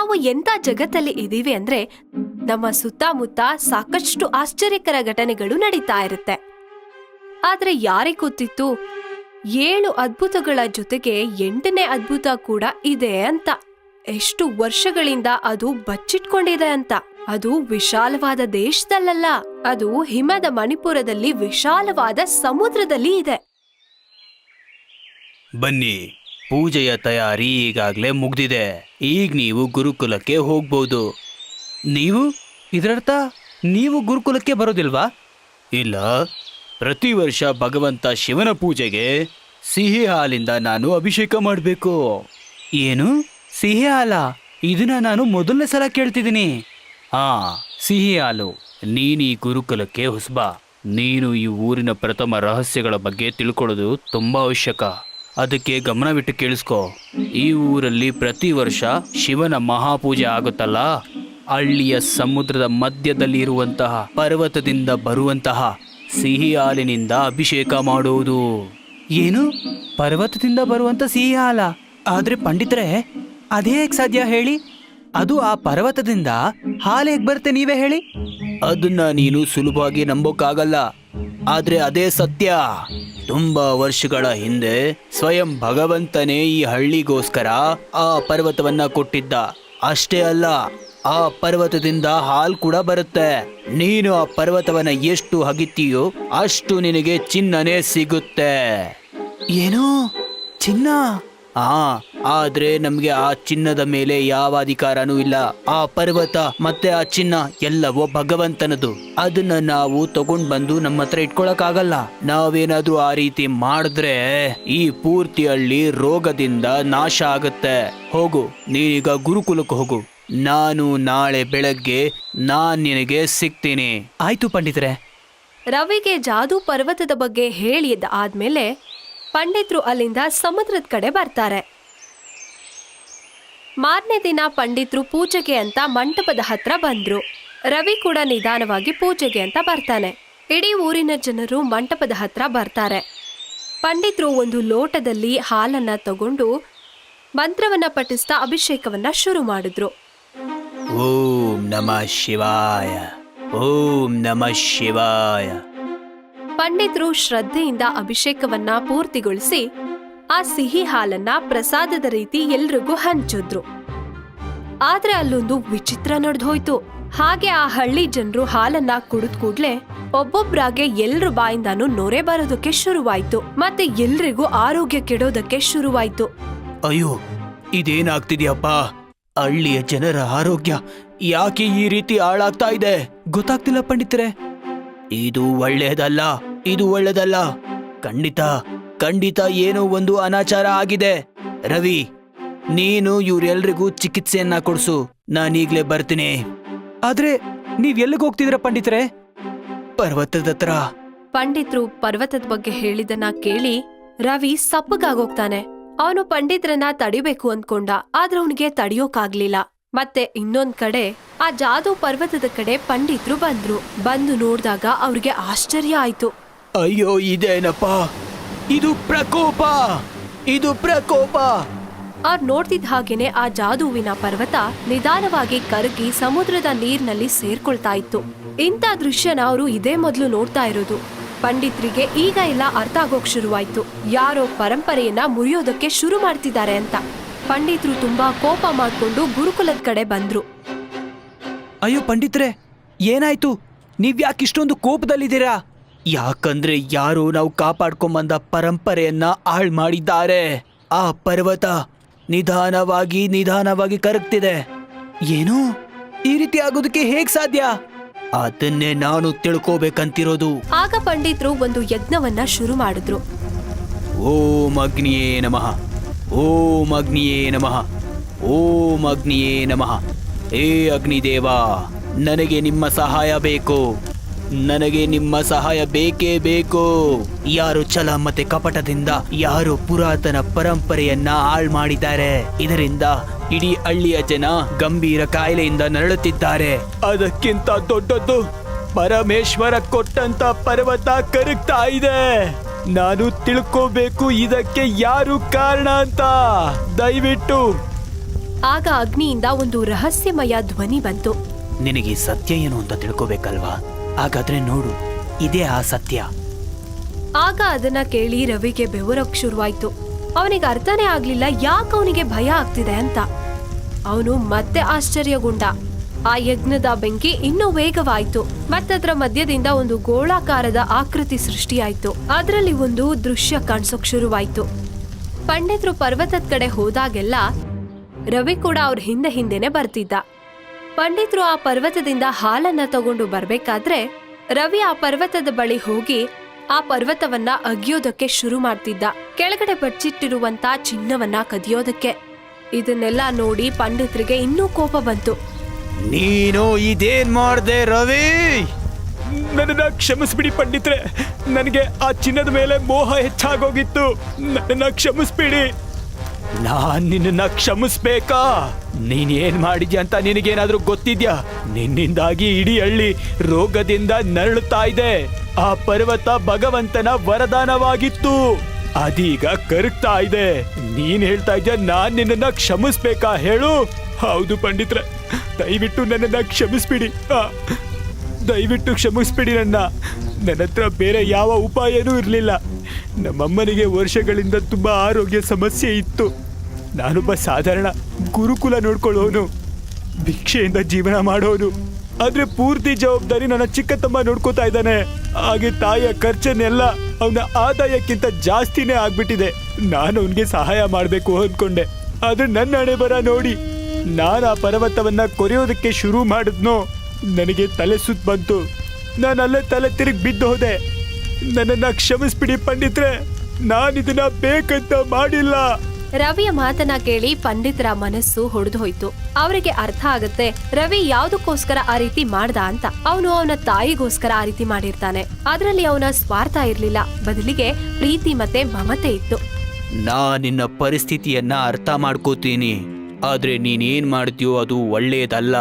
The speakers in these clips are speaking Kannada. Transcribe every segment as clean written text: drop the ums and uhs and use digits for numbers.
ನಾವು ಎಂತ ಜಗತ್ತಲ್ಲಿ ಇದೀವಿ ಅಂದ್ರೆ ನಮ್ಮ ಸುತ್ತಮುತ್ತ ಸಾಕಷ್ಟು ಆಶ್ಚರ್ಯಕರ ಘಟನೆಗಳು ನಡೀತಾ ಇರುತ್ತೆ. ಆದ್ರೆ ಯಾರಿಗೆ ಗೊತ್ತಿತ್ತು 7 ಅದ್ಭುತಗಳ ಜೊತೆಗೆ 8ನೇ ಅದ್ಭುತ ಕೂಡ ಇದೆ ಅಂತ. ಎಷ್ಟು ವರ್ಷಗಳಿಂದ ಅದು ಬಚ್ಚಿಟ್ಕೊಂಡಿದೆ ಅಂತ. ಅದು ವಿಶಾಲವಾದ ದೇಶದಲ್ಲ, ಅದು ಹಿಮದ ಮಣಿಪುರದಲ್ಲಿ ವಿಶಾಲವಾದ ಸಮುದ್ರದಲ್ಲಿ ಇದೆ. ಬನ್ನಿ, ಪೂಜೆಯ ತಯಾರಿ ಈಗಾಗಲೇ ಮುಗ್ದಿದೆ. ಈಗ ನೀವು ಗುರುಕುಲಕ್ಕೆ ಹೋಗ್ಬೋದು. ಇದರರ್ಥ ನೀವು ಗುರುಕುಲಕ್ಕೆ ಬರೋದಿಲ್ವಾ? ಇಲ್ಲ, ಪ್ರತಿ ವರ್ಷ ಭಗವಂತ ಶಿವನ ಪೂಜೆಗೆ ಸಿಹಿ ಹಾಲಿಂದ ನಾನು ಅಭಿಷೇಕ ಮಾಡಬೇಕು. ಏನು ಸಿಹಿ ಹಾಲ? ಇದನ್ನ ನಾನು ಮೊದಲನೇ ಸಲ ಕೇಳ್ತಿದ್ದೀನಿ. ಸಿಹಿ ಹಾಲು. ನೀನು ಈ ಗುರುಕುಲಕ್ಕೆ ಹೊಸಬ. ನೀನು ಈ ಊರಿನ ಪ್ರಥಮ ರಹಸ್ಯಗಳ ಬಗ್ಗೆ ತಿಳ್ಕೊಳ್ಳೋದು ತುಂಬಾ ಅವಶ್ಯಕ. ಅದಕ್ಕೆ ಗಮನವಿಟ್ಟು ಕೇಳಿಸ್ಕೊ. ಈ ಊರಲ್ಲಿ ಪ್ರತಿ ವರ್ಷ ಶಿವನ ಮಹಾಪೂಜೆ ಆಗುತ್ತಲ್ಲ, ಹಳ್ಳಿಯ ಸಮುದ್ರದ ಮಧ್ಯದಲ್ಲಿ ಇರುವಂತಹ ಪರ್ವತದಿಂದ ಬರುವಂತಹ ಸಿಹಿ ಹಾಲಿನಿಂದ ಅಭಿಷೇಕ ಮಾಡುವುದು. ಏನು? ಪರ್ವತದಿಂದ ಬರುವಂತ ಸಿಹಿ ಹಾಲ? ಆದ್ರೆ ಪಂಡಿತರೆ, ಅದೇ ಹೇಗೆ ಸಾಧ್ಯ ಹೇಳಿ? ಅದು ಆ ಪರ್ವತದಿಂದ ಹಾಲು ಹೇಗೆ ಬರುತ್ತೆ, ನೀವೇ ಹೇಳಿ. ಅದನ್ನ ನೀನು ಸುಲಭವಾಗಿ ನಂಬೋಕ್ಕಾಗಲ್ಲ, ಆದ್ರೆ ಅದೇ ಸತ್ಯ. ತುಂಬಾ ವರ್ಷಗಳ ಹಿಂದೆ ಸ್ವಯಂ ಭಗವಂತನೇ ಈ ಹಳ್ಳಿಗೋಸ್ಕರ ಆ ಪರ್ವತವನ್ನ ಕೊಟ್ಟಿದ್ದ. ಅಷ್ಟೇ ಅಲ್ಲ, ಆ ಪರ್ವತದಿಂದ ಹಾಲು ಕೂಡ ಬರುತ್ತೆ. ನೀನು ಆ ಪರ್ವತವನ್ನ ಎಷ್ಟು ಹಗಿತೀಯೋ ಅಷ್ಟು ನಿನಗೆ ಚಿನ್ನನೇ ಸಿಗುತ್ತೆ. ಏನು? ಚಿನ್ನ? ಆದ್ರೆ ನಮ್ಗೆ ಆ ಚಿನ್ನದ ಮೇಲೆ ಯಾವ ಅಧಿಕಾರನೂ ಇಲ್ಲ. ಆ ಪರ್ವತ ಮತ್ತೆ ಆ ಚಿನ್ನ ಎಲ್ಲವೋ ಭಗವಂತನದು. ಅದನ್ನ ನಾವು ತಗೊಂಡ್ ಬಂದು ನಮ್ಮ ಹತ್ರ ಇಟ್ಕೊಳಕ್ಕಾಗಲ್ಲ. ನಾವೇನಾದ್ರೂ ಆ ರೀತಿ ಮಾಡಿದ್ರೆ ಈ ಪೂರ್ತಿ ಹಳ್ಳಿ ರೋಗದಿಂದ ನಾಶ ಆಗುತ್ತೆ. ಹೋಗು, ನೀನೀಗ ಗುರುಕುಲಕ್ಕೆ ಹೋಗು. ನಾನು ನಾಳೆ ಬೆಳಗ್ಗೆ ನಿನಗೆ ಸಿಗ್ತೀನಿ. ಆಯ್ತು ಪಂಡಿತರೆ. ರವಿಗೆ ಜಾದೂ ಪರ್ವತದ ಬಗ್ಗೆ ಹೇಳಿದ ಆದ್ಮೇಲೆ ಪಂಡಿತರು ಅಲ್ಲಿಂದ ಸಮುದ್ರದ ಕಡೆ ಬರ್ತಾರೆ. ಮಾರನೇ ದಿನ ಪಂಡಿತರು ಪೂಜೆಗೆ ಅಂತ ಮಂಟಪದ ಹತ್ರ ಬಂದ್ರು. ರವಿ ಕೂಡ ನಿಧಾನವಾಗಿ ಪೂಜೆಗೆ ಅಂತ ಬರ್ತಾನೆ. ಇಡೀ ಊರಿನ ಜನರು ಮಂಟಪದ ಹತ್ರ ಬರ್ತಾರೆ. ಪಂಡಿತರು ಒಂದು ಲೋಟದಲ್ಲಿ ಹಾಲನ್ನ ತಗೊಂಡು ಮಂತ್ರವನ್ನ ಪಠಿಸ್ತಾ ಅಭಿಷೇಕವನ್ನ ಶುರು ಮಾಡಿದ್ರು. ಓಂ ನಮಃ ಶಿವಾಯ, ಓಂ ನಮಃ ಶಿವಾಯ. ಪಂಡಿತರು ಶ್ರದ್ಧೆಯಿಂದ ಅಭಿಷೇಕವನ್ನ ಪೂರ್ತಿಗೊಳಿಸಿ ಆ ಸಿಹಿ ಹಾಲನ್ನ ಪ್ರಸಾದದ ರೀತಿ ಎಲ್ರಿಗೂ ಹಂಚಿದ್ರು. ಆದ್ರೆ ಅಲ್ಲೊಂದು ವಿಚಿತ್ರ ನಡೆದೋಯ್ತು. ಹಾಗೆ ಆ ಹಳ್ಳಿ ಜನರು ಹಾಲನ್ನ ಕುಡಿದ ಕೂಡ್ಲೆ ಒಬ್ಬೊಬ್ರಾಗೆ ಎಲ್ರ ಬಾಯಿಂದಾನು ನೊರೆ ಬರೋದಕ್ಕೆ ಶುರುವಾಯ್ತು. ಮತ್ತೆ ಎಲ್ರಿಗೂ ಆರೋಗ್ಯ ಕೆಡೋದಕ್ಕೆ ಶುರುವಾಯ್ತು. ಅಯ್ಯೋ, ಇದೇನಾಗ್ತಿದ್ಯಪ್ಪ? ಹಳ್ಳಿಯ ಜನರ ಆರೋಗ್ಯ ಯಾಕೆ ಈ ರೀತಿ ಹಾಳಾಗ್ತಾ ಇದೆ? ಗೊತ್ತಾಗ್ತಿಲ್ಲ ಪಂಡಿತರೆ. ಇದು ಒಳ್ಳೇದಲ್ಲ, ಇದು ಒಳ್ಳೇದಲ್ಲ. ಖಂಡಿತ ಏನೋ ಒಂದು ಅನಾಚಾರ ಆಗಿದೆ. ರವಿ, ನೀನು ಇವ್ರೆಲ್ರಿಗೂ ಚಿಕಿತ್ಸೆಯನ್ನ ಕೊಡ್ಸು. ನಾನೀಗ್ಲೇ ಬರ್ತೀನಿ. ಆದ್ರೆ ನೀವ್ ಎಲ್ಲಿಗೆ ಹೋಗ್ತಿದ್ರ ಪಂಡಿತರೆ? ಪರ್ವತದ ಹತ್ರ. ಪಂಡಿತರು ಪರ್ವತದ ಬಗ್ಗೆ ಹೇಳಿದನ್ನ ಕೇಳಿ ರವಿ ಸಪ್ಪಗಾಗೋಗ್ತಾನೆ. ಅವನು ಪಂಡಿತರನ್ನ ತಡಿಬೇಕು ಅಂದ್ಕೊಂಡ, ಆದ್ರೆ ಅವನಿಗೆ ತಡಿಯೋಕಾಗ್ಲಿಲ್ಲ. ಮತ್ತೆ ಇನ್ನೊಂದ್ ಕಡೆ ಆ ಜಾದೂ ಪರ್ವತದ ಕಡೆ ಪಂಡಿತರು ಬಂದು ನೋಡಿದಾಗ ಅವ್ರಿಗೆ ಆಶ್ಚರ್ಯ ಆಯ್ತು. ಅಯ್ಯೋ, ಇದೇನಪ್ಪ? ಇದು ಪ್ರಕೋಪ! ಅವ್ರು ನೋಡ್ತಿದ್ದ ಹಾಗೇನೆ ಆ ಜಾದೂವಿನ ಪರ್ವತ ನಿಧಾನವಾಗಿ ಕರಗಿ ಸಮುದ್ರದ ನೀರಿನಲ್ಲಿ ಸೇರ್ಕೊಳ್ತಾ ಇತ್ತು. ಇಂಥ ದೃಶ್ಯನ ಅವರು ಇದೇ ಮೊದಲು ನೋಡ್ತಾ ಇರೋದು. ಪಂಡಿತರಿಗೆ ಈಗ ಎಲ್ಲ ಅರ್ಥ ಆಗೋಕ್ ಶುರುವಾಯ್ತು. ಯಾರೋ ಪರಂಪರೆಯನ್ನ ಮುರಿಯೋದಕ್ಕೆ ಶುರು ಮಾಡ್ತಿದ್ದಾರೆ ಅಂತ. ಪಂಡಿತರು ತುಂಬಾ ಕೋಪ ಮಾಡ್ಕೊಂಡು ಗುರುಕುಲದ ಕಡೆ ಬಂದ್ರು. ಅಯ್ಯೋ ಪಂಡಿತ್ರೆ, ಏನಾಯ್ತು? ನೀವ್ಯಾಕೆ ಇಷ್ಟೊಂದು ಕೋಪದಲ್ಲಿದ್ದೀರಾ? ಯಾಕಂದ್ರೆ ಯಾರು ನಾವು ಕಾಪಾಡ್ಕೊಂಬಂದ ಪರಂಪರೆಯನ್ನ ಹಾಳು ಮಾಡಿದ್ದಾರೆ. ಆ ಪರ್ವತ ನಿಧಾನವಾಗಿ ಕರಗ್ತಿದೆ. ಏನು? ಈ ರೀತಿ ಆಗೋದಕ್ಕೆ ಹೇಗ್ ಸಾಧ್ಯ? ಅದನ್ನೇ ನಾನು ತಿಳ್ಕೋಬೇಕಂತಿರೋದು. ಆಗ ಪಂಡಿತರು ಒಂದು ಯಜ್ಞವನ್ನ ಶುರು ಮಾಡಿದ್ರು. ಓಂ ಅಗ್ನಿಯೇ ನಮಃ, ಓಂ ಅಗ್ನಿಯೇ ನಮಃ, ಓಂ ಅಗ್ನಿಯೇ ನಮಃ. ಹೇ ಅಗ್ನಿದೇವ, ನನಗೆ ನಿಮ್ಮ ಸಹಾಯ ಬೇಕು. ನನಗೆ ನಿಮ್ಮ ಸಹಾಯ ಬೇಕೇ ಬೇಕು. ಯಾರು ಛಲ ಮತ್ತೆ ಕಪಟದಿಂದ ಯಾರು ಪುರಾತನ ಪರಂಪರೆಯನ್ನ ಹಾಳು ಮಾಡಿದ್ದಾರೆ. ಇದರಿಂದ ಇಡೀ ಹಳ್ಳಿಯ ಜನ ಗಂಭೀರ ಕಾಯಿಲೆಯಿಂದ ನರಳುತ್ತಿದ್ದಾರೆ. ಅದಕ್ಕಿಂತ ದೊಡ್ಡದ್ದು ಪರಮೇಶ್ವರ ಕೊಟ್ಟಂತ ಪರ್ವತ ಕರಗ್ತಾ ಇದೆ. ನಾನು ತಿಳ್ಕೋಬೇಕು ಇದಕ್ಕೆ ಯಾರು ಕಾರಣ ಅಂತ. ದಯವಿಟ್ಟು ಆಗ ಅಗ್ನಿಯಿಂದ ಒಂದು ರಹಸ್ಯಮಯ ಧ್ವನಿ ಬಂತು. ನಿನಗೆ ಈ ಸತ್ಯ ಏನು ಅಂತ ತಿಳ್ಕೋಬೇಕಲ್ವಾ? ಹಾಗಾದ್ರೆ ನೋಡು, ಇದೇ ಆ ಸತ್ಯ. ಆಗ ಅದನ್ನ ಕೇಳಿ ರವಿಗೆ ಬೆವರಕ್ ಶುರುವಾಯ್ತು. ಅವನಿಗೆ ಅರ್ಥನೇ ಆಗ್ಲಿಲ್ಲ ಯಾಕೆ ಅವನಿಗೆ ಭಯ ಆಗ್ತಿದೆ ಅಂತ. ಅವನು ಮತ್ತೆ ಆಶ್ಚರ್ಯಗೊಂಡ. ಆ ಯಜ್ಞದ ಬೆಂಕಿ ಇನ್ನೂ ವೇಗವಾಯ್ತು. ಮತ್ತದ್ರ ಮಧ್ಯದಿಂದ ಒಂದು ಗೋಳಾಕಾರದ ಆಕೃತಿ ಸೃಷ್ಟಿಯಾಯ್ತು. ಅದರಲ್ಲಿ ಒಂದು ದೃಶ್ಯ ಕಾಣಿಸೋಕ್ ಶುರುವಾಯ್ತು. ಪಂಡಿತರು ಪರ್ವತದ ಕಡೆ ಹೋದಾಗೆಲ್ಲ ರವಿ ಕೂಡ ಅವ್ರ ಹಿಂದೆನೆ ಬರ್ತಿದ್ದ. ಪಂಡಿತರು ಆ ಪರ್ವತದಿಂದ ಹಾಲನ್ನ ತಗೊಂಡು ಬರ್ಬೇಕಾದ್ರೆ ರವಿ ಆ ಪರ್ವತದ ಬಳಿ ಹೋಗಿ ಆ ಪರ್ವತವನ್ನ ಅಗಿಯೋದಕ್ಕೆ ಶುರು ಮಾಡ್ತಿದ್ದ, ಕೆಳಗಡೆ ಬಚ್ಚಿಟ್ಟಿರುವಂತ ಚಿನ್ನವನ್ನ ಕದಿಯೋದಕ್ಕೆ. ಇದನ್ನೆಲ್ಲ ನೋಡಿ ಪಂಡಿತರಿಗೆ ಇನ್ನೂ ಕೋಪ ಬಂತು. ನೀನು ಇದೇನ್ ಮಾಡ್ದೆ ರವಿ? ನನ್ನನ್ನ ಕ್ಷಮಿಸ್ಬಿಡಿ ಪಂಡಿತ್ರೆ, ನನಗೆ ಆ ಚಿನ್ನದ ಮೇಲೆ ಮೋಹ ಹೆಚ್ಚಾಗೋಗಿತ್ತು. ನನ್ನನ್ನ ಕ್ಷಮಿಸ್ಬಿಡಿ. ನಾನ್ ನಿನ್ನ ಕ್ಷಮಿಸ್ಬೇಕಾ? ನೀನ್ ಏನ್ ಮಾಡಿದ್ಯಾ ಅಂತ ನಿನಗೇನಾದ್ರೂ ಗೊತ್ತಿದ್ಯಾ? ನಿನ್ನಿಂದಾಗಿ ಇಡೀ ಹಳ್ಳಿ ರೋಗದಿಂದ ನರಳುತ್ತಾ ಇದೆ. ಆ ಪರ್ವತ ಭಗವಂತನ ವರದಾನವಾಗಿತ್ತು, ಅದೀಗ ಕರಗ್ತಾ ಇದೆ. ನೀನ್ ಹೇಳ್ತಾ ಇದ್ಯಾ ನಾನ್ ನಿನ್ನ ಕ್ಷಮಿಸ್ಬೇಕಾ ಹೇಳು? ಹೌದು ಪಂಡಿತ್ರೆ, ದಯವಿಟ್ಟು ನನ್ನನ್ನ ಕ್ಷಮಿಸ್ಬಿಡಿ. ದಯವಿಟ್ಟು ಕ್ಷಮಿಸ್ಬಿಡಿ. ನನ್ನ ಹತ್ರ ಬೇರೆ ಯಾವ ಉಪಾಯನೂ ಇರಲಿಲ್ಲ. ನಮ್ಮಮ್ಮನಿಗೆ ವರ್ಷಗಳಿಂದ ತುಂಬ ಆರೋಗ್ಯ ಸಮಸ್ಯೆ ಇತ್ತು. ನಾನೊಬ್ಬ ಸಾಧಾರಣ ಗುರುಕುಲ ನೋಡ್ಕೊಳ್ಳೋನು, ಭಿಕ್ಷೆಯಿಂದ ಜೀವನ ಮಾಡೋನು. ಆದ್ರೆ ಪೂರ್ತಿ ಜವಾಬ್ದಾರಿ ನನ್ನ ಚಿಕ್ಕ ತಮ್ಮ ನೋಡ್ಕೋತಾ ಇದ್ದಾನೆ. ಹಾಗೆ ತಾಯಿಯ ಖರ್ಚನ್ನೆಲ್ಲ ಅವನ ಆದಾಯಕ್ಕಿಂತ ಜಾಸ್ತಿನೇ ಆಗ್ಬಿಟ್ಟಿದೆ. ನಾನು ಅವನಿಗೆ ಸಹಾಯ ಮಾಡಬೇಕು ಅಂದ್ಕೊಂಡೆ. ಆದ್ರೆ ನನ್ನ ಹಣೆ ಬರ ನೋಡಿ, ನಾನು ಆ ಪರ್ವತವನ್ನ ಕೊರೆಯೋದಕ್ಕೆ ಶುರು ಮಾಡಿದ್ನೋ ನನಗೆ ತಲೆ ಸುತ್ತ ಬಂತು. ನಾನು ಅಲ್ಲೇ ತಲೆ ತಿರುಗಿ ಬಿದ್ದು ಹೋದೆ. ನನ್ನನ್ನ ಕ್ಷಮಿಸ್ಬಿಡಿ ಪಂಡಿತ್ರೆ, ನಾನಿದನ್ನ ಬೇಕಂತ ಮಾಡಿಲ್ಲ. ರವಿಯ ಮಾತನ್ನ ಕೇಳಿ ಪಂಡಿತರ ಮನಸ್ಸು ಹೊಡೆದು ಹೋಯ್ತು. ಅವರಿಗೆ ಅರ್ಥ ಆಗತ್ತೆ ರವಿ ಯಾವ್ದಕ್ಕೋಸ್ಕರ ಆ ರೀತಿ ಮಾಡ್ದ ಅಂತ. ಅವನು ಅವನ ತಾಯಿಗೋಸ್ಕರ ಆ ರೀತಿ ಮಾಡಿರ್ತಾನೆ. ಅದ್ರಲ್ಲಿ ಅವನ ಸ್ವಾರ್ಥ ಇರ್ಲಿಲ್ಲ, ಬದಲಿಗೆ ಪ್ರೀತಿ ಮತ್ತೆ ಮಮತೆ ಇತ್ತು. ನಿನ್ನ ಪರಿಸ್ಥಿತಿಯನ್ನ ಅರ್ಥ ಮಾಡ್ಕೋತೀನಿ, ಆದ್ರೆ ನೀನೇನ್ ಮಾಡ್ತೀಯೋ ಅದು ಒಳ್ಳೆಯದಲ್ಲ.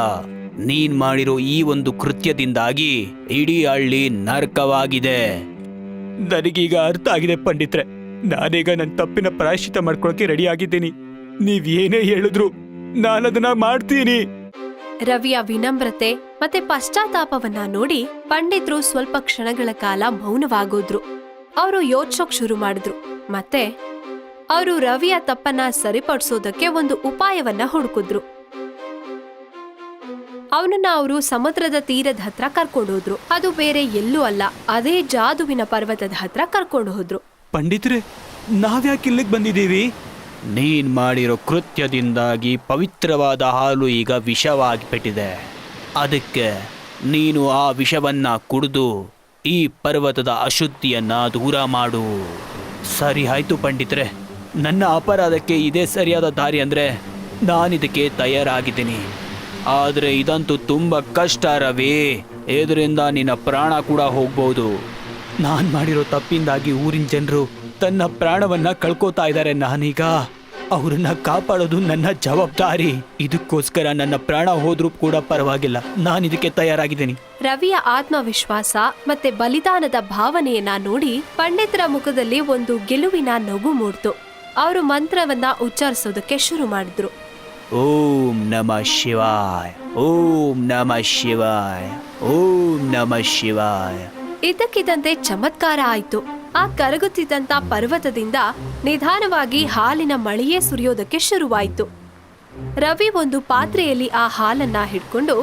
ನೀನ್ ಮಾಡಿರೋ ಈ ಒಂದು ಕೃತ್ಯದಿಂದಾಗಿ ಇಡೀ ಹಳ್ಳಿ ನರಕವಾಗಿದೆ. ನನಗೀಗ ಅರ್ಥ ಆಗಿದೆ ಪಂಡಿತ್ರೆ. ನಾನೀಗ ನನ್ನ ತಪ್ಪಿನ ಪ್ರಾಯಶ್ಚಿತ್ತ ಮಾಡ್ಕೊಳಕ್ಕೆ ರೆಡಿ ಆಗಿದ್ದೀನಿ. ನೀವ್ ಏನೇ ಹೇಳಿದ್ರು ನಾನದನ್ನ ಮಾಡ್ತೀನಿ. ರವಿಯ ವಿನಮ್ರತೆ ಮತ್ತೆ ಪಶ್ಚಾತ್ತಾಪವನ್ನ ನೋಡಿ ಪಂಡಿತರು ಸ್ವಲ್ಪ ಕ್ಷಣಗಳ ಕಾಲ ಮೌನವಾಗೋದ್ರು. ಅವರು ಯೋಚಿಸೋಕ್ ಶುರು ಮಾಡಿದ್ರು. ಮತ್ತೆ ಅವರು ರವಿಯ ತಪ್ಪನ್ನ ಸರಿಪಡಿಸೋದಕ್ಕೆ ಒಂದು ಉಪಾಯವನ್ನ ಹುಡುಕಿದ್ರು. ಅವನನ್ನ ಅವರು ಸಮುದ್ರದ ತೀರದ ಹತ್ರ ಕರ್ಕೊಂಡು ಹೋದ್ರು. ಅದು ಬೇರೆ ಎಲ್ಲೂ ಅಲ್ಲ, ಅದೇ ಜಾದುವಿನ ಪರ್ವತದ ಹತ್ರ ಕರ್ಕೊಂಡು ಹೋದ್ರು. ಪಂಡಿತ್ರೆ, ನಾವ್ಯಾಕೆ ಇಲ್ಲಿಗೆ ಬಂದಿದ್ದೀವಿ? ನೀನ್ ಮಾಡಿರೋ ಕೃತ್ಯದಿಂದಾಗಿ ಪವಿತ್ರವಾದ ಹಾಲು ಈಗ ವಿಷವಾಗಿಬಿಟ್ಟಿದೆ. ಅದಕ್ಕೆ ನೀನು ಆ ವಿಷವನ್ನ ಕುಡಿದು ಈ ಪರ್ವತದ ಅಶುದ್ಧಿಯನ್ನ ದೂರ ಮಾಡು. ಸರಿ ಆಯ್ತು ಪಂಡಿತ್ರೆ, ನನ್ನ ಅಪರಾಧಕ್ಕೆ ಇದೇ ಸರಿಯಾದ ದಾರಿ ಅಂದ್ರೆ ನಾನಿದಕ್ಕೆ ತಯಾರಾಗಿದ್ದೀನಿ. ಆದ್ರೆ ಇದಂತೂ ತುಂಬಾ ಕಷ್ಟ ರವಿ. ಇದರಿಂದ ನಿನ್ನ ಪ್ರಾಣ ಕೂಡ ಹೋಗ್ಬೋದು. ನಾನ್ ಮಾಡಿರೋ ತಪ್ಪಿಂದಾಗಿ ಊರಿನ ಜನರು ತನ್ನ ಪ್ರಾಣವನ್ನ ಕಳ್ಕೋತಾ ಇದ್ದಾರೆ. ನಾನೀಗ ಅವರನ್ನ ಕಾಪಾಡೋದು ನನ್ನ ಜವಾಬ್ದಾರಿ. ಇದಕ್ಕೋಸ್ಕರ ನನ್ನ ಪ್ರಾಣ ಹೋದ್ರೂ ಕೂಡ ಪರವಾಗಿಲ್ಲ, ನಾನಿದಕ್ಕೆ ತಯಾರಾಗಿದ್ದೀನಿ. ರವಿಯ ಆತ್ಮವಿಶ್ವಾಸ ಮತ್ತೆ ಬಲಿದಾನದ ಭಾವನೆಯನ್ನ ನೋಡಿ ಪಂಡಿತರ ಮುಖದಲ್ಲಿ ಒಂದು ಗೆಲುವಿನ ನಗು ಮೂಡ್ತು. ಅವರು ಮಂತ್ರವನ್ನ ಉಚ್ಚರಿಸೋದಕ್ಕೆ ಶುರು ಮಾಡಿದ್ರು. ಓಂ ನಮಃ ಶಿವಾಯ, ಓಂ ನಮಃ ಶಿವಾಯ, ಓಂ ನಮಃ ಶಿವಾಯ. ಇದ್ದಕ್ಕಿದ್ದಂತೆ ಚಮತ್ಕಾರ ಆಯ್ತು. ಆ ಕರಗುತ್ತಿದ್ದಂತ ಪರ್ವತದಿಂದ ನಿಧಾನವಾಗಿ ಹಾಲಿನ ಮಳೆಯೇ ಸುರಿಯೋದಕ್ಕೆ ಶುರುವಾಯ್ತು. ರವಿ ಒಂದು ಪಾತ್ರೆಯಲ್ಲಿ ಆ ಹಾಲನ್ನ ಹಿಡ್ಕೊಂಡು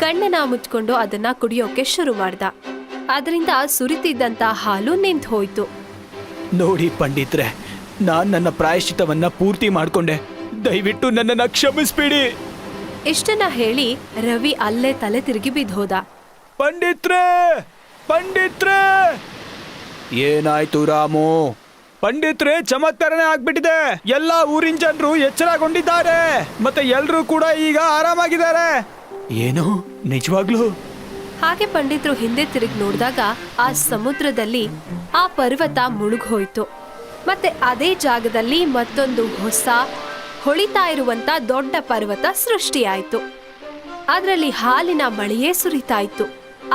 ಕಣ್ಣನ್ನ ಮುಚ್ಕೊಂಡು ಅದನ್ನ ಕುಡಿಯೋಕೆ ಶುರು ಮಾಡ್ದ. ಅದರಿಂದ ಸುರಿತಿದ್ದಂತ ಹಾಲು ನಿಂತು ಹೋಯ್ತು. ನೋಡಿ ಪಂಡಿತ್ರೆ, ನಾನ್ ನನ್ನ ಪ್ರಾಯಶ್ಚಿತವನ್ನ ಪೂರ್ತಿ ಮಾಡ್ಕೊಂಡೆ. ದಯವಿಟ್ಟು ನನ್ನನ್ನ ಕ್ಷಮಿಸ್ಬಿಡಿ. ಇಷ್ಟನ್ನ ಹೇಳಿ ರವಿ ಅಲ್ಲೇ ತಲೆ ತಿರುಗಿ ಬಿದ್ದೋದ. ಪಂಡಿತ್ರೆ, ಪಂಡಿತ್ರೆ! ಏನಾಯ್ತು ರಾಮು? ಪಂಡಿತ್ರೆ, ಚಮತ್ಕಾರನೇ ಆಗ್ಬಿಟ್ಟಿದೆ. ಎಲ್ಲಾ ಊರಿನ ಜನರು ಎಚ್ಚರಗೊಂಡಿದ್ದಾರೆ, ಮತ್ತೆ ಎಲ್ರೂ ಕೂಡ ಈಗ ಆರಾಮಾಗಿದ್ದಾರೆ. ಏನು, ನಿಜವಾಗ್ಲೂ? ಹಾಗೆ ಪಂಡಿತರು ಹಿಂದೆ ತಿರುಗಿ ನೋಡಿದಾಗ ಆ ಸಮುದ್ರದಲ್ಲಿ ಆ ಪರ್ವತ ಮುಳುಗೋಯ್ತು. ಮತ್ತೆ ಅದೇ ಜಾಗದಲ್ಲಿ ಮತ್ತೊಂದು ಹೊಸ ಹೊಳಿತಾ ಇರುವಂತ ದೊಡ್ಡ ಪರ್ವತ ಸೃಷ್ಟಿಯಾಯ್ತು. ಅದರಲ್ಲಿ ಹಾಲಿನ ಮಳೆಯೇ ಸುರಿತಾ ಇತ್ತು.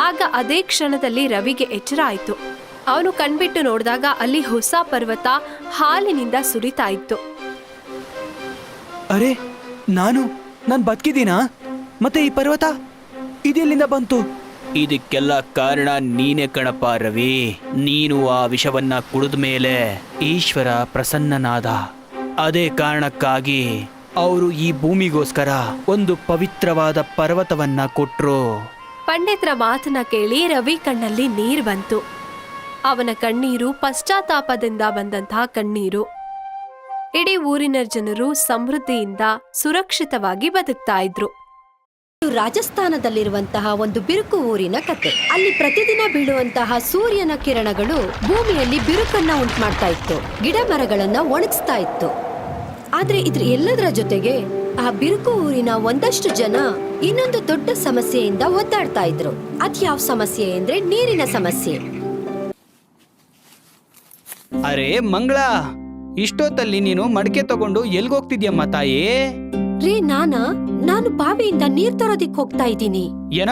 ಆಗ ಅದೇ ಕ್ಷಣದಲ್ಲಿ ರವಿಗೆ ಎಚ್ಚರ ಆಯ್ತು. ಅವನು ಕಣ್ಬಿಟ್ಟು ನೋಡಿದಾಗ ಅಲ್ಲಿ ಹೊಸ ಪರ್ವತ ಹಾಲಿನಿಂದ ಸುರಿತಾ ಇತ್ತು. ಅರೆ, ನಾನು ಬದುಕಿದ್ದೀನಾ? ಮತ್ತೆ ಈ ಪರ್ವತ ಇದೆಲ್ಲಿಂದ ಬಂತು? ಇದಕ್ಕೆಲ್ಲ ಕಾರಣ ನೀನೇ ಕಣಪ್ಪ ರವಿ. ನೀನು ಆ ವಿಷವನ್ನ ಕುಡಿದ ಮೇಲೆ ಈಶ್ವರ ಪ್ರಸನ್ನನಾದ. ಅದೇ ಕಾರಣಕ್ಕಾಗಿ ಅವರು ಈ ಭೂಮಿಗೋಸ್ಕರ ಒಂದು ಪವಿತ್ರವಾದ ಪರ್ವತವನ್ನ ಕೊಟ್ರು. ಪಂಡಿತರ ಮಾತನ್ನ ಕೇಳಿ ರವಿ ಕಣ್ಣಲ್ಲಿ ನೀರ್ ಬಂತು. ಅವನ ಕಣ್ಣೀರು ಪಶ್ಚಾತ್ತಾಪದಿಂದ ಬಂದಂತಹ ಕಣ್ಣೀರು. ಇಡೀ ಊರಿನ ಜನರು ಸಮೃದ್ಧಿಯಿಂದ ಸುರಕ್ಷಿತವಾಗಿ ಬದುಕ್ತಾ ಇದ್ರು. ರಾಜಸ್ಥಾನದಲ್ಲಿರುವಂತಹ ಒಂದು ಬಿರುಕು ಊರಿನ ಕತೆ. ಅಲ್ಲಿ ಪ್ರತಿದಿನ ಬೀಳುವಂತಹ ಸೂರ್ಯನ ಕಿರಣಗಳು ಭೂಮಿಯಲ್ಲಿ ಬಿರುಕನ್ನ ಉಂಟು ಮಾಡ್ತಾ ಇತ್ತು, ಗಿಡ ಮರಗಳನ್ನ ಒಣಗಿಸ್ತಾ ಇತ್ತು. ಆದ್ರೆ ಇದ್ರ ಎಲ್ಲದರ ಜೊತೆಗೆ ಆ ಬಿರುಕು ಊರಿನ ಒಂದಷ್ಟು ಜನ ಇನ್ನೊಂದು ದೊಡ್ಡ ಸಮಸ್ಯೆಯಿಂದ ಒದ್ದಾಡ್ತಾ ಇದ್ರು. ಅದ್ಯಾವ ಸಮಸ್ಯೆ ಅಂದ್ರೆ ನೀರಿನ ಸಮಸ್ಯೆ. ಅರೆ ಮಂಗಳ, ಇಷ್ಟೊತ್ತಲ್ಲಿ ನೀನು ಮಡಿಕೆ ತಗೊಂಡು ಎಲ್ಗೋಗ್ತಿದ್ಯಮ್ಮ ತಾಯಿ? ರೇ ನಾನು ಬಾವಿಯಿಂದ ನೀರ್ ತರೋದಿಕ್ ಹೋಗ್ತಾ ಇದ್ದೀನಿ. ಏನ,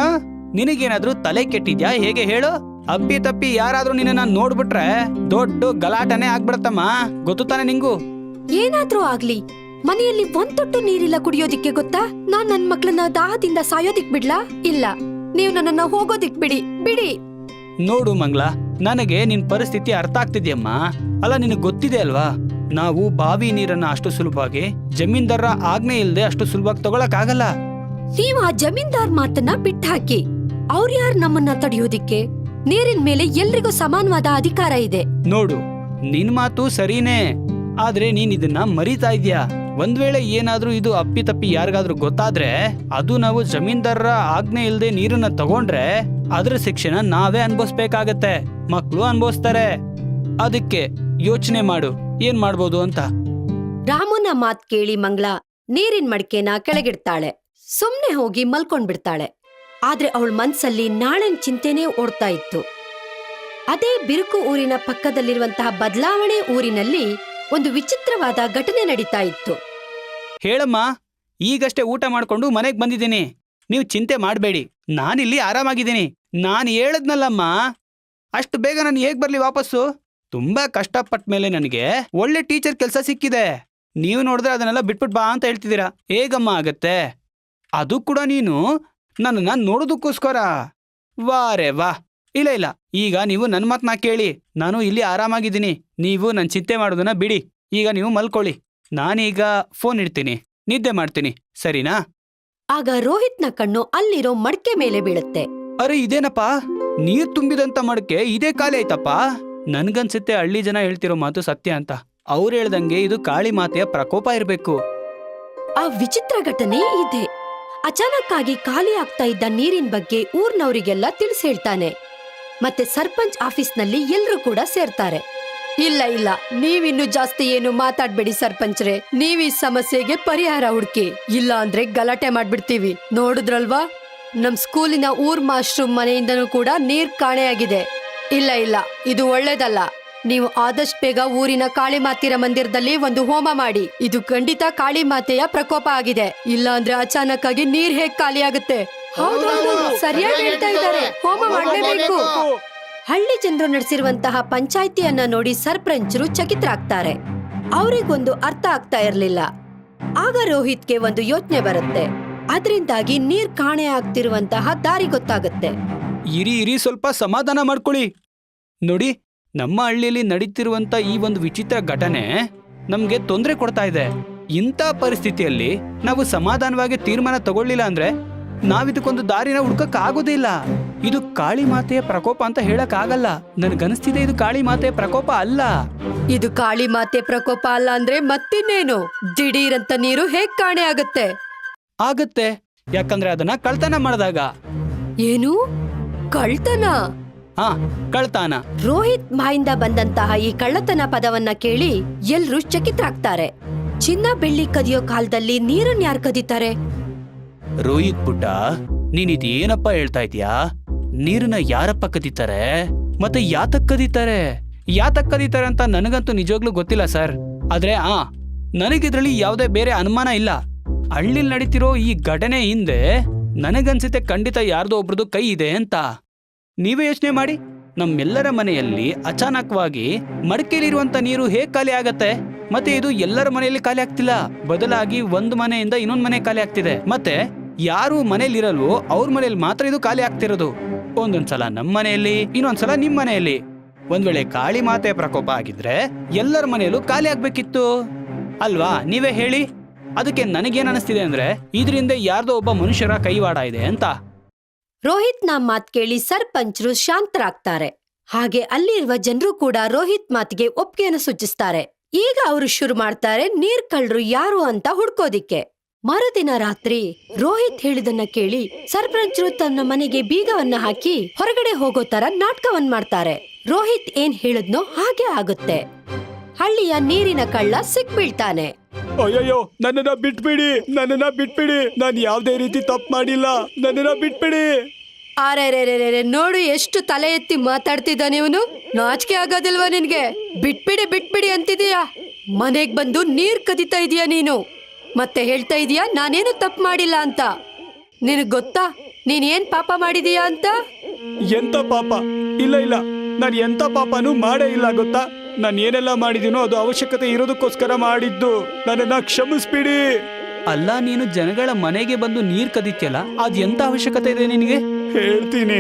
ನಿನಗೇನಾದ್ರೂ ತಲೆ ಕೆಟ್ಟಿದ್ಯಾ ಹೇಗೆ ಹೇಳು? ಅಪ್ಪಿ ತಪ್ಪಿ ಯಾರಾದ್ರೂ ನಿನ್ನ ನೋಡ್ಬಿಟ್ರೆ ದೊಡ್ಡ ಗಲಾಟನೆ ಆಗ್ಬಿಡತ್ತಮ್ಮ, ಗೊತ್ತು ತಾನೆ ನಿಂಗು? ಏನಾದ್ರೂ ಆಗ್ಲಿ, ಮನೆಯಲ್ಲಿ ಒಂದ್ ತೊಟ್ಟು ನೀರಿಲ್ಲ ಕುಡಿಯೋದಿಕ್ಕೆ, ಗೊತ್ತಾ? ನಾನ್ ನನ್ ಮಕ್ಳನ್ನ ದಾಹದಿಂದ ಸಾಯೋದಿಕ್ ಬಿಡ್ಲಾ? ಇಲ್ಲ, ನೀವು ನನ್ನನ್ನ ಹೋಗೋದಿಕ್ ಬಿಡಿ. ನೋಡು ಮಂಗ್ಲ, ನನಗೆ ನಿನ್ ಪರಿಸ್ಥಿತಿ ಅರ್ಥ ಆಗ್ತಿದ್ಯಮ್ಮ. ಅಲ್ಲ, ನಿನಗ್ ಗೊತ್ತಿದೆ ಅಲ್ವಾ, ನಾವು ಬಾವಿ ನೀರನ್ನ ಅಷ್ಟು ಸುಲಭವಾಗಿ ಜಮೀನ್ದಾರ ಆಜ್ಞೆ ಇಲ್ದೆ ಅಷ್ಟು ಸುಲಭವಾಗಿ ತಗೊಳಕ್ ಆಗಲ್ಲ. ನೀವ್ ಆ ಜಮೀನ್ದಾರ್ ಮಾತನ್ನ ಬಿಟ್ಟಾಕಿ. ಅವ್ರ ಯಾರು ನಮ್ಮನ್ನ ತಡೆಯೋದಿಕ್ಕೆ? ನೀರಿನ ಮೇಲೆ ಎಲ್ರಿಗೂ ಸಮಾನವಾದ ಅಧಿಕಾರ ಇದೆ. ನೋಡು, ನಿನ್ ಮಾತು ಸರಿನೇ, ಆದ್ರೆ ನೀನ್ ಇದನ್ನ ಮರೀತಾ ಇದ್ಯಾ. ಒಂದ್ ವೇಳೆ ಏನಾದ್ರೂ ಇದು ಅಪ್ಪಿ ತಪ್ಪಿ ಯಾರಿಗಾದ್ರೂ ಗೊತ್ತಾದ್ರೆ, ಅದು ನಾವು ಜಮೀನ್ದಾರರ ಆಜ್ಞೆ ಇಲ್ದೆ ನೀರನ್ನ ತಗೊಂಡ್ರೆ ಅದ್ರ ಶಿಕ್ಷೆನ ನಾವೇ ಅನ್ಭವಿಸ್ಬೇಕಾಗತ್ತೆ, ಮಕ್ಳು ಅನ್ಭವಿಸ್ತಾರೆ. ಅದಕ್ಕೆ ಯೋಚನೆ ಮಾಡು, ಏನ್ ಮಾಡ್ಬೋದು ಅಂತ. ರಾಮನ ಮಾತ್ ಕೇಳಿ ಮಂಗ್ಲ ನೀರಿನ ಮಡಿಕೆನ ಕೆಳಗಿಡ್ತಾಳೆ, ಸುಮ್ನೆ ಹೋಗಿ ಮಲ್ಕೊಂಡ್ಬಿಡ್ತಾಳೆ. ಆದ್ರೆ ಅವಳ ಮನ್ಸಲ್ಲಿ ನಾಳೆನ್ ಚಿಂತೆನೇ ಓಡ್ತಾ ಇತ್ತು. ಅದೇ ಬಿರುಕು ಊರಿನ ಪಕ್ಕದಲ್ಲಿರುವಂತಹ ಬದಲಾವಣೆ ಊರಿನಲ್ಲಿ ಒಂದು ವಿಚಿತ್ರವಾದ ಘಟನೆ ನಡೀತಾ ಇತ್ತು. ಹೇಳಮ್ಮ, ಈಗಷ್ಟೇ ಊಟ ಮಾಡ್ಕೊಂಡು ಮನೆಗ್ ಬಂದಿದ್ದೀನಿ. ನೀವು ಚಿಂತೆ ಮಾಡ್ಬೇಡಿ, ನಾನಿಲ್ಲಿ ಆರಾಮಾಗಿದ್ದೀನಿ. ನಾನು ಹೇಳದ್ನಲ್ಲಮ್ಮ, ಅಷ್ಟು ಬೇಗ ನಾನು ಹೇಗ್ ಬರ್ಲಿ ವಾಪಸ್ಸು? ತುಂಬಾ ಕಷ್ಟಪಟ್ಟ ಮೇಲೆ ನನಗೆ ಒಳ್ಳೆ ಟೀಚರ್ ಕೆಲಸ ಸಿಕ್ಕಿದೆ. ನೀವು ನೋಡಿದ್ರೆ ಅದನ್ನೆಲ್ಲ ಬಿಟ್ಬಿಟ್ ಬಾ ಅಂತ ಹೇಳ್ತಿದ್ದೀರಾ, ಹೇಗಮ್ಮ ಆಗತ್ತೆ? ಅದು ಕೂಡ ನೀನು ನನ್ನನ್ನ ನೋಡೋದಕ್ಕೋಸ್ಕರ? ವಾರೇ ವಾ. ಇಲ್ಲ, ಈಗ ನೀವು ನನ್ನ ಮಾತನ್ನ ಕೇಳಿ. ನಾನು ಇಲ್ಲಿ ಆರಾಮಾಗಿದ್ದೀನಿ, ನೀವು ನನ್ನ ಚಿಂತೆ ಮಾಡೋದನ್ನ ಬಿಡಿ. ಈಗ ನೀವು ಮಲ್ಕೊಳ್ಳಿ, ನಾನೀಗ ಫೋನ್ ಇಡ್ತೀನಿ, ನಿದ್ದೆ ಮಾಡ್ತೀನಿ, ಸರಿನಾ? ಆಗ ರೋಹಿತ್ನ ಕಣ್ಣು ಅಲ್ಲಿರೋ ಮಡ್ಕೆ ಮೇಲೆ ಬೀಳುತ್ತೆ. ಅರೆ ಇದೇನಪ್ಪ, ನೀರ್ ತುಂಬಿದಂತ ಮಡಕೆ ಇದೇ ಖಾಲಿ ಆಯ್ತಪ್ಪ. ನನ್ಗನ್ಸುತ್ತೆ ಹಳ್ಳಿ ಜನ ಹೇಳ್ತಿರೋ ಮಾತು ಸತ್ಯ ಅಂತ. ಅವ್ರು ಹೇಳ್ದಂಗೆ ಇದು ಕಾಳಿ ಮಾತೆಯ ಪ್ರಕೋಪ ಇರ್ಬೇಕು. ಆ ವಿಚಿತ್ರ ಘಟನೆ ಇದೆ. ಅಚಾನಕ್ ಆಗಿ ಖಾಲಿ ಆಗ್ತಾ ಇದ್ದ ನೀರಿನ ಬಗ್ಗೆ ಊರ್ನವರಿಗೆಲ್ಲ ತಿಳಿಸಿ ಹೇಳ್ತಾನೆ. ಮತ್ತೆ ಸರ್ಪಂಚ್ ಆಫೀಸ್ನಲ್ಲಿ ಎಲ್ರೂ ಕೂಡ ಸೇರ್ತಾರೆ. ಇಲ್ಲ, ನೀವಿನ್ನು ಜಾಸ್ತಿ ಏನು ಮಾತಾಡ್ಬೇಡಿ ಸರ್ಪಂಚ್ರೆ. ನೀವ್ ಈ ಸಮಸ್ಯೆಗೆ ಪರಿಹಾರ ಹುಡುಕಿ, ಇಲ್ಲ ಅಂದ್ರೆ ಗಲಾಟೆ ಮಾಡ್ಬಿಡ್ತೀವಿ. ನೋಡುದ್ರಲ್ವಾ, ನಮ್ ಸ್ಕೂಲಿನ ಊರ್ ಮಾಸ್ಟ್ರು ಮನೆಯಿಂದನೂ ಕೂಡ ನೀರ್ ಕಾಣೆಯಾಗಿದೆ. ಇಲ್ಲ, ಇದು ಒಳ್ಳೇದಲ್ಲ. ನೀವು ಆದಷ್ಟು ಬೇಗ ಊರಿನ ಕಾಳಿ ಮಾತೆಯ ಮಂದಿರದಲ್ಲಿ ಒಂದು ಹೋಮ ಮಾಡಿ. ಇದು ಖಂಡಿತ ಕಾಳಿ ಮಾತೆಯ ಪ್ರಕೋಪ ಆಗಿದೆ. ಇಲ್ಲ ಅಂದ್ರೆ ಅಚಾನಕ್ ಆಗಿ ನೀರ್ ಹೇಗ್ ಖಾಲಿ ಆಗುತ್ತೆ. ಸರಿಯಾಗಿ ಹೇಳ್ತಾ ಇದ್ದಾರೆ, ಹೋಮ ಮಾಡ್ಲೇಬೇಕು. ಹಳ್ಳಿ ಜನರು ನಡೆಸಿರುವಂತಹ ಪಂಚಾಯ್ತಿಯನ್ನ ನೋಡಿ ಸರ್ಪಂಚರು ಚಕಿತರಾಗ್ತಾರೆ. ಅವರಿಗೊಂದು ಅರ್ಥ ಆಗ್ತಾ ಇರ್ಲಿಲ್ಲ. ಆಗ ರೋಹಿತ್ಗೆ ಒಂದು ಯೋಚನೆ ಬರುತ್ತೆ. ಅದರಿಂದಾಗಿ ನೀರ್ ಕಾಣೆ ಆಗ್ತಿರುವಂತಹ ದಾರಿ ಗೊತ್ತಾಗುತ್ತೆ. ಇರಿ, ಸ್ವಲ್ಪ ಸಮಾಧಾನ ಮಾಡ್ಕೊಳ್ಳಿ. ನೋಡಿ, ನಮ್ಮ ಹಳ್ಳಿಯಲ್ಲಿ ನಡೀತಿರುವಂತ ಈ ಒಂದು ವಿಚಿತ್ರ ಘಟನೆ ನಮ್ಗೆ ತೊಂದರೆ ಕೊಡ್ತಾ ಇದೆ. ಇಂಥ ಪರಿಸ್ಥಿತಿಯಲ್ಲಿ ನಾವು ಸಮಾಧಾನವಾಗಿ ತೀರ್ಮಾನ ತಗೊಳ್ಳಿಲ್ಲ ಅಂದ್ರೆ ನಾವಿದಕ್ಕೊಂದು ದಾರಿನ ಹುಡ್ಕಕ್ ಆಗೋದಿಲ್ಲ. ಇದು ಕಾಳಿ ಮಾತೆಯ ಪ್ರಕೋಪ ಅಂತ ಹೇಳಕ್ ಆಗಲ್ಲ. ನನ್ಗನ್ಸ್ತಿದೆ ಇದು ಕಾಳಿ ಮಾತೆಯ ಪ್ರಕೋಪ ಅಲ್ಲ. ಇದು ಕಾಳಿ ಮಾತೆ ಪ್ರಕೋಪ ಅಲ್ಲ ಅಂದ್ರೆ ಮತ್ತಿನ್ನೇನು? ದಿಢೀರಂತ ನೀರು ಹೇಗ್ ಕಾಣೆ ಆಗತ್ತೆ, ಯಾಕಂದ್ರೆ ಅದನ್ನ ಕಳ್ತನ ಮಾಡಿದಾಗ. ಏನು ಕಳ್ತನ? ಹಾ, ಕಳ್ತನ. ರೋಹಿತ್ ಬಾಯಿಂದ ಬಂದಂತಹ ಈ ಕಳ್ಳತನ ಪದವನ್ನ ಕೇಳಿ ಎಲ್ರೂ ಚಕಿತರಾಗ್ತಾರೆ. ಚಿನ್ನ ಬೆಳ್ಳಿ ಕದಿಯೋ ಕಾಲದಲ್ಲಿ ನೀರನ್ ಯಾರು ಕದೀತಾರೆ? ರೋಹಿತ್ ಪುಟ್ಟ, ನೀನಿದೇನಪ್ಪ ಹೇಳ್ತಾ ಇದೀಯಾ? ನೀರನ್ನ ಯಾರಪ್ಪ ಕದೀತಾರೆ? ಮತ್ತೆ ಯಾತಕ್ ಕದೀತಾರೆ ಅಂತ ನನಗಂತೂ ನಿಜವಾಗ್ಲೂ ಗೊತ್ತಿಲ್ಲ ಸರ್. ಆದ್ರೆ ನನಗಿದ್ರಲ್ಲಿ ಯಾವುದೇ ಬೇರೆ ಅನುಮಾನ ಇಲ್ಲ. ಹಳ್ಳಿಲ್ ನಡೀತಿರೋ ಈ ಘಟನೆ ಹಿಂದೆ ನನಗನ್ಸುತ್ತೆ ಖಂಡಿತ ಯಾರ್ದೋ ಒಬ್ರದ್ದು ಕೈ ಇದೆ ಅಂತ. ನೀವೇ ಯೋಚನೆ ಮಾಡಿ, ನಮ್ಮೆಲ್ಲರ ಮನೆಯಲ್ಲಿ ಅಚಾನಕವಾಗಿ ಮಡಕೆಲಿರುವಂತ ನೀರು ಹೇಗ್ ಖಾಲಿ ಆಗತ್ತೆ? ಮತ್ತೆ ಇದು ಎಲ್ಲರ ಮನೆಯಲ್ಲಿ ಖಾಲಿ ಆಗ್ತಿಲ್ಲ, ಬದಲಾಗಿ ಒಂದು ಮನೆಯಿಂದ ಇನ್ನೊಂದು ಮನೆ ಖಾಲಿ ಆಗ್ತಿದೆ. ಮತ್ತೆ ಯಾರು ಮನೇಲಿ ಇರಲ್ವೋ ಅವ್ರ ಮನೇಲಿ ಮಾತ್ರ ಇದು ಖಾಲಿ ಆಗ್ತಿರೋದು. ಒಂದೊಂದ್ಸಲ ನಮ್ಮ ಮನೆಯಲ್ಲಿ, ಇನ್ನೊಂದ್ಸಲ ನಿಮ್ ಮನೆಯಲ್ಲಿ. ಒಂದ್ ವೇಳೆ ಕಾಳಿ ಮಾತೆ ಪ್ರಕೋಪ ಆಗಿದ್ರೆ ಎಲ್ಲರ ಮನೆಯಲ್ಲೂ ಖಾಲಿ ಆಗ್ಬೇಕಿತ್ತು ಅಲ್ವಾ? ನೀವೇ ಹೇಳಿ. ಅದಕ್ಕೆ ನನಗೇನ್ ಅನಿಸ್ತಿದೆ ಅಂದ್ರೆ ಇದರಿಂದ ಯಾರ್ದೋ ಒಬ್ಬ ಮನುಷ್ಯರ ಕೈವಾಡ ಇದೆ ಅಂತ. ರೋಹಿತ್ ನ ಮಾತ್ ಕೇಳಿ ಸರ್ಪಂಚರು ಶಾಂತರಾಗ್ತಾರೆ. ಹಾಗೆ ಅಲ್ಲಿರುವ ಜನರು ಕೂಡ ರೋಹಿತ್ ಮಾತಿಗೆ ಒಪ್ಪಿಗೆಯನ್ನು ಸೂಚಿಸ್ತಾರೆ. ಈಗ ಅವರು ಶುರು ಮಾಡ್ತಾರೆ ನೀರ್ ಕಳ್ಳರು ಯಾರು ಅಂತ ಹುಡ್ಕೋದಿಕ್ಕೆ. ಮರುದಿನ ರಾತ್ರಿ ರೋಹಿತ್ ಹೇಳಿದನ್ನ ಕೇಳಿ ಸರ್ಪಂಚರು ತನ್ನ ಮನೆಗೆ ಬೀಗವನ್ನ ಹಾಕಿ ಹೊರಗಡೆ ಹೋಗೋ ತರ ನಾಟಕವನ್ನ ಮಾಡ್ತಾರೆ. ರೋಹಿತ್ ಏನ್ ಹೇಳಿದ್ನೋ ಹಾಗೆ ಆಗುತ್ತೆ. ಹಳ್ಳಿಯ ನೀರಿನ ಕಳ್ಳ ಸಿಕ್ಬೀಳ್ತಾನೆ. ಅಯ್ಯಯ್ಯೋ, ನನ್ನನ್ನ ಬಿಟ್ಬಿಡಿ, ನನ್ನನ್ನ ಬಿಟ್ಬಿಡಿ, ನಾನು ಯಾವ್ದೇ ರೀತಿ ತಪ್ಪು ಮಾಡಿಲ್ಲ, ನನ್ನನ್ನ ಬಿಟ್ಬಿಡಿ. ಅರೆ ನೋಡು ಎಷ್ಟು ತಲೆ ಎತ್ತಿ ಮಾತಾಡ್ತಿದ್ದಾನೆ ಇವನು. ನಾಚಿಕೆ ಆಗೋದಿಲ್ವಾ ನಿನ್ಗೆ? ಬಿಟ್ಬಿಡಿ ಬಿಟ್ಬಿಡಿ ಅಂತಿದೀಯಾ? ಮನೆಗ್ ಬಂದು ನೀರ್ ಕದಿತಾ ಇದೀಯ ನೀನು. ಮತ್ತೆ ಹೇಳ್ತಾ ಇದೀಯಾ ನಾನೇನು ತಪ್ಪು ಮಾಡಿಲ್ಲ ಅಂತ. ನಿನಗ್ ಗೊತ್ತಾ ನೀನ್ ಏನ್ ಪಾಪ ಮಾಡಿದೀಯಾ ಅಂತ? ಎಂತ ಪಾಪ? ಇಲ್ಲ ಇಲ್ಲ, ನಾನು ಎಂತ ಪಾಪನೂ ಮಾಡೇ ಇಲ್ಲ ಗೊತ್ತಾ. ನಾನು ಏನೆಲ್ಲ ಮಾಡಿದೀನೋ ಅದು ಅವಶ್ಯಕತೆ ಇರೋದಕ್ಕೋಸ್ಕರ ಮಾಡಿದ್ದು. ನನ್ನನ್ನ ಕ್ಷಮಿಸ್ಬಿಡಿ. ಅಲ್ಲ, ನೀನು ಜನಗಳ ಮನೆಗೆ ಬಂದು ನೀರ್ ಕದಿತ್ಯಲ್ಲ, ಅದ್ ಎಂತ ಅವಶ್ಯಕತೆ ಇದೆ ನಿನಗೆ? ಹೇಳ್ತೀನಿ,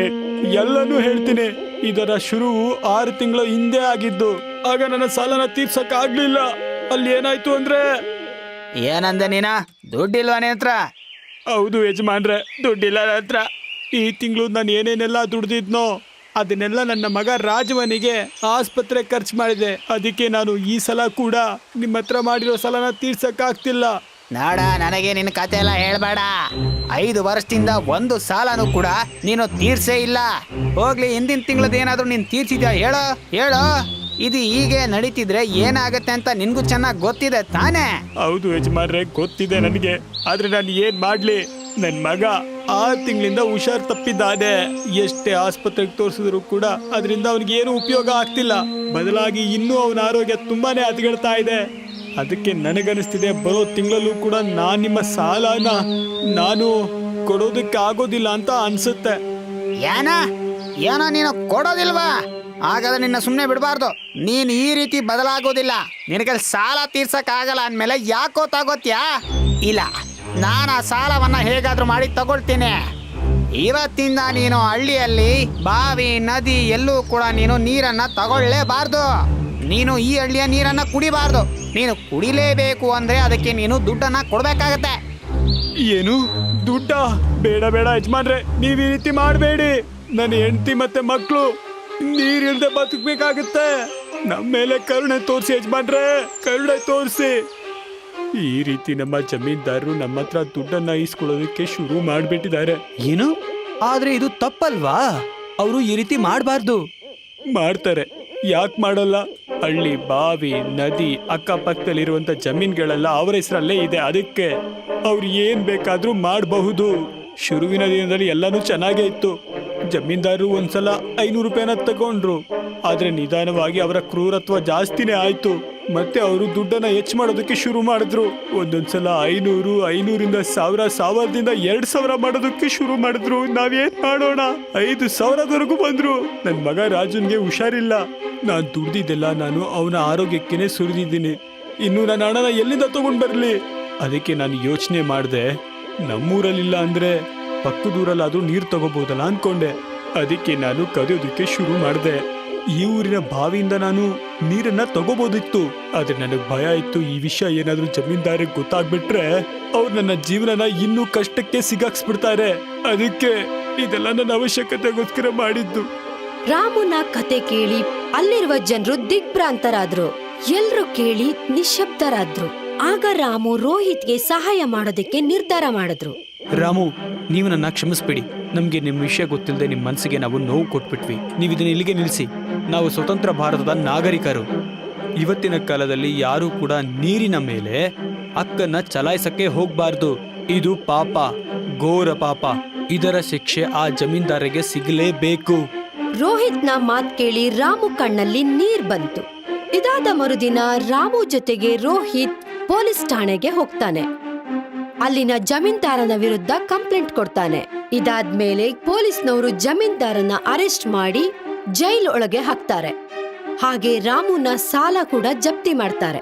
ಎಲ್ಲನೂ ಹೇಳ್ತೀನಿ. ಇದರ ಶುರುವು 6 ತಿಂಗಳ ಹಿಂದೆ ಆಗಿದ್ದು. ಆಗ ನನ್ನ ಸಾಲನ ತೀರ್ಸಕ್ ಆಗ್ಲಿಲ್ಲ. ಅಲ್ಲಿ ಏನಾಯ್ತು ಅಂದ್ರೆ... ಏನಂದೆ ನೀನ? ದುಡ್ಡಿಲ್ವಾ ನಿನ್ ಹತ್ರ? ಹೌದು ಯಜಮಾನ್ರೆ, ದುಡ್ಡಿಲ್ಲ ನನ್ನ ಹತ್ರ. ಈ ತಿಂಗಳು ನಾನು ಏನೇನೆಲ್ಲ ದುಡ್ದಿದ್ನೋ ಅದನ್ನೆಲ್ಲ ನನ್ನ ಮಗ ರಾಜವನಿಗೆ ಆಸ್ಪತ್ರೆ ಖರ್ಚು ಮಾಡಿದೆ. ಅದಕ್ಕೆ ನಾನು ಈ ಸಲ ಕೂಡ ನಿಮ್ಮ ಹತ್ರ ಮಾಡಿರೋ ಸಾಲನ ತೀರ್ಸಕ್ಕಾಗ್ತಿಲ್ಲ. ನಾಡ, ನನಗೆ ನಿನ್ನ ಕತೆ ಎಲ್ಲ ಹೇಳ್ಬೇಡ. 5 ವರ್ಷದಿಂದ ಒಂದು ಸಾಲನೂ ಕೂಡ ನೀನು ತೀರ್ಸೇ ಇಲ್ಲ. ಹೋಗ್ಲಿ, ಹಿಂದಿನ ತಿಂಗಳದ ಏನಾದ್ರೂ ನೀನ್ ತೀರ್ಸಿದ್ಯಾ? ಹೇಳೋ. ಇದು ಹೀಗೆ ನಡೀತಿದ್ರೆ ಏನಾಗತ್ತೆ ಅಂತ ನಿನ್ಗೂ ಚೆನ್ನಾಗಿ ಗೊತ್ತಿದೆ ತಾನೇ? ಹೌದು ಯಜಮಾನ್ರೆ, ಗೊತ್ತಿದೆ ನನಗೆ. ಆದ್ರೆ ನಾನು ಏನ್ ಮಾಡ್ಲಿ? ನನ್ ಮಗ 6 ತಿಂಗಳಿಂದ ಹುಷಾರ್ ತಪ್ಪಿದ್ದಾನೆ. ಎಷ್ಟೇ ಆಸ್ಪತ್ರೆಗೆ ತೋರಿಸಿದ್ರು ಕೂಡ ಅದರಿಂದ ಅವನಿಗೆ ಏನು ಉಪಯೋಗ ಆಗ್ತಿಲ್ಲ. ಬದಲಾಗಿ ಇನ್ನೂ ಅವನ ಆರೋಗ್ಯ ತುಂಬಾನೇ ಹದಗೆಡ್ತಾ ಇದೆ. ಅದಕ್ಕೆ ನನಗನಿಸ್ತಿದೆ ಬರೋ ತಿಂಗಳಲ್ಲೂ ಕೂಡ ನಾನ್ ನಿಮ್ಮ ಸಾಲನ ನಾನು ಕೊಡೋದಕ್ಕೆ ಆಗೋದಿಲ್ಲ ಅಂತ ಅನ್ಸುತ್ತೆ. ಏನೋ ನೀನು ಕೊಡೋದಿಲ್ವಾ? ಹಾಗಾದ್ರೆ ನಿನ್ನ ಸುಮ್ಮನೆ ಬಿಡಬಾರ್ದು. ನೀನ್ ಈ ರೀತಿ ಬದಲಾಗೋದಿಲ್ಲ. ನಿನಗೆ ಸಾಲ ತೀರ್ಸಕ್ ಆಗಲ್ಲ ಅಂದ್ಮೇಲೆ ಯಾಕೋ ತಗೋತ್ಯಾ? ಇಲ್ಲ, ನಾನು ಆ ಸಾಲವನ್ನ ಹೇಗಾದ್ರೂ ಮಾಡಿ ತಗೊಳ್ತೀನಿ. ಇವತ್ತಿಂದ ನೀನು ಹಳ್ಳಿಯಲ್ಲಿ ಬಾವಿ, ನದಿ ಎಲ್ಲೂ ಕೂಡ ನೀನು ನೀರನ್ನ ತಗೊಳ್ಳೇಬಾರ್ದು. ನೀನು ಈ ಹಳ್ಳಿಯ ನೀರನ್ನ ಕುಡಿಬಾರ್ದು. ನೀನು ಕುಡಿಲೇಬೇಕು ಅಂದ್ರೆ ಅದಕ್ಕೆ ನೀನು ದುಡ್ಡನ್ನ ಕೊಡ್ಬೇಕಾಗತ್ತೆ. ಏನು ದುಡ್ಡ? ಬೇಡ ಬೇಡ ಯಜಮಾನ್ರೆ, ನೀವ್ ಈ ರೀತಿ ಮಾಡಬೇಡಿ. ನನ್ನ ಹೆಂಡತಿ ಮತ್ತೆ ಮಕ್ಕಳು ನೀರಿಲ್ದೆ ಬದುಕಬೇಕಾಗತ್ತೆ. ನಮ್ಮ ಮೇಲೆ ಕರುಣೆ ತೋರಿಸಿ ಯಜಮಾನ್ರೆ, ಕರುಣೆ ತೋರಿಸಿ. ಈ ರೀತಿ ನಮ್ಮ ಜಮೀನ್ದಾರರು ನಮ್ಮ ಹತ್ರ ದುಡ್ಡನ್ನ ಇಸ್ಕೊಳ್ಳೋದಕ್ಕೆ ಶುರು ಮಾಡ್ಬಿಟ್ಟಿದ್ದಾರೆ. ಏನು? ಆದ್ರೆ ಇದು ತಪ್ಪಲ್ವಾ? ಅವರು ಈ ರೀತಿ ಮಾಡಬಾರ್ದು. ಮಾಡ್ತಾರೆ, ಯಾಕೆ ಮಾಡಲ್ಲ? ಹಳ್ಳಿ, ಬಾವಿ, ನದಿ ಅಕ್ಕಪಕ್ಕದಲ್ಲಿರುವಂತ ಜಮೀನ್ಗಳೆಲ್ಲ ಅವರ ಹೆಸರಲ್ಲೇ ಇದೆ. ಅದಕ್ಕೆ ಅವ್ರು ಏನ್ ಬೇಕಾದ್ರೂ ಮಾಡಬಹುದು. ಶುರುವಿನ ದಿನದಲ್ಲಿ ಎಲ್ಲಾನು ಚೆನ್ನಾಗೇ ಇತ್ತು. ಜಮೀನ್ದಾರರು ಒಂದ್ಸಲ 500 ರೂಪಾಯಿನ ತಗೊಂಡ್ರು. ಆದ್ರೆ ನಿಧಾನವಾಗಿ ಅವರ ಕ್ರೂರತ್ವ ಜಾಸ್ತಿನೇ ಆಯ್ತು. ಮತ್ತೆ ಅವರು ದುಡ್ಡನ್ನ ಹೆಚ್ಚು ಮಾಡೋದಕ್ಕೆ ಶುರು ಮಾಡಿದ್ರು. ಒಂದೊಂದ್ಸಲ 500, 500ರಿಂದ 1000, 1000ದಿಂದ 2000 ಮಾಡೋದಕ್ಕೆ ಶುರು ಮಾಡಿದ್ರು. ನಾವೇನ್ ಮಾಡೋಣ? 5000ವರೆಗೂ ಬಂದ್ರು. ನನ್ ಮಗ ರಾಜನ್ಗೆ ಹುಷಾರಿಲ್ಲ. ನಾನ್ ದುಡ್ದಿದ್ದೆಲ್ಲ ನಾನು ಅವನ ಆರೋಗ್ಯಕ್ಕೇನೆ ಸುರಿದಿದ್ದೀನಿ. ಇನ್ನು ನನ್ನ ಹಣನ ಎಲ್ಲಿಂದ ತಗೊಂಡ್ ಬರ್ಲಿ? ಅದಕ್ಕೆ ನಾನು ಯೋಚನೆ ಮಾಡಿದೆ, ನಮ್ಮೂರಲ್ಲಿಲ್ಲ ಅಂದ್ರೆ ಪಕ್ಕದೂರಲ್ಲಾದ್ರೂ ನೀರು ತಗೋಬಹುದಲ್ಲ ಅನ್ಕೊಂಡೆ. ಅದಕ್ಕೆ ನಾನು ಕದಿಯೋದಕ್ಕೆ ಶುರು ಮಾಡಿದೆ. ಈ ಊರಿನ ಬಾವಿಯಿಂದ ನಾನು ನೀರನ್ನ ತಗೋಬಹುದಿತ್ತು. ಆದ್ರೆ ನನಗೆ ಭಯ ಇತ್ತು, ಈ ವಿಷಯ ಏನಾದ್ರೂ ಜಮೀನ್ದಾರಿಗೆ ಗೊತ್ತಾಗ್ಬಿಟ್ರೆ ಅವ್ರು ನನ್ನ ಜೀವನನ ಇನ್ನೂ ಕಷ್ಟಕ್ಕೆ ಸಿಗಾಕ್ಸ್ಬಿಡ್ತಾರೆ. ಅದಕ್ಕೆ ಇದೆಲ್ಲ ನನ್ನ ಅವಶ್ಯಕತೆಗೋಸ್ಕರ ಮಾಡಿದ್ದು. ರಾಮುನ ಕತೆ ಕೇಳಿ ಅಲ್ಲಿರುವ ಜನರು ದಿಗ್ಭ್ರಾಂತರಾದ್ರು. ಎಲ್ರು ಕೇಳಿ ನಿಶಬ್ದರಾದ್ರು. ಆಗ ರಾಮು ರೋಹಿತ್ಗೆ ಸಹಾಯ ಮಾಡೋದಕ್ಕೆ ನಿರ್ಧಾರ ಮಾಡಿದ್ರು. ರಾಮು, ನೀವು ನನ್ನ ಕ್ಷಮಿಸ್ಬಿಡಿ. ನಮ್ಗೆ ನಿಮ್ ವಿಷಯ ಗೊತ್ತಿಲ್ಲದೆ ನಿಮ್ ಮನಸ್ಸಿಗೆ ನಾವು ನೋವು ಕೊಟ್ಬಿಟ್ವಿ. ನೀವು ಇದನ್ನ ಇಲ್ಲಿಗೆ ನಿಲ್ಲಿಸಿ. ನಾವು ಸ್ವತಂತ್ರ ಭಾರತದ ನಾಗರಿಕರು. ಇವತ್ತಿನ ಕಾಲದಲ್ಲಿ ಯಾರೂ ಕೂಡ ನೀರಿನ ಮೇಲೆ ಹಕ್ಕನ್ನ ಚಲಾಯಿಸಕ್ಕೆ ಹೋಗ್ಬಾರ್ದು. ಇದು ಪಾಪ, ಘೋರ ಪಾಪ. ಇದರ ಶಿಕ್ಷೆ ಆ ಜಮೀನ್ದಾರಿಗೆ ಸಿಗಲೇಬೇಕು. ರೋಹಿತ್ನ ಮಾತ್ ಕೇಳಿ ರಾಮು ಕಣ್ಣಲ್ಲಿ ನೀರ್ ಬಂತು. ಇದಾದ ಮರುದಿನ ರಾಮು ಜೊತೆಗೆ ರೋಹಿತ್ ಪೊಲೀಸ್ ಠಾಣೆಗೆ ಹೋಗ್ತಾನೆ. ಅಲ್ಲಿನ ಜಮೀನ್ದಾರನ ವಿರುದ್ಧ ಕಂಪ್ಲೇಂಟ್ ಕೊಡ್ತಾನೆ. ಇದಾದ್ಮೇಲೆ ಪೊಲೀಸ್ನವರು ಜಮೀನ್ದಾರನ ಅರೆಸ್ಟ್ ಮಾಡಿ ಜೈಲ್ ಒಳಗೆ ಹಾಕ್ತಾರೆ. ಹಾಗೆ ರಾಮುನ ಸಾಲ ಕೂಡ ಜಪ್ತಿ ಮಾಡ್ತಾರೆ.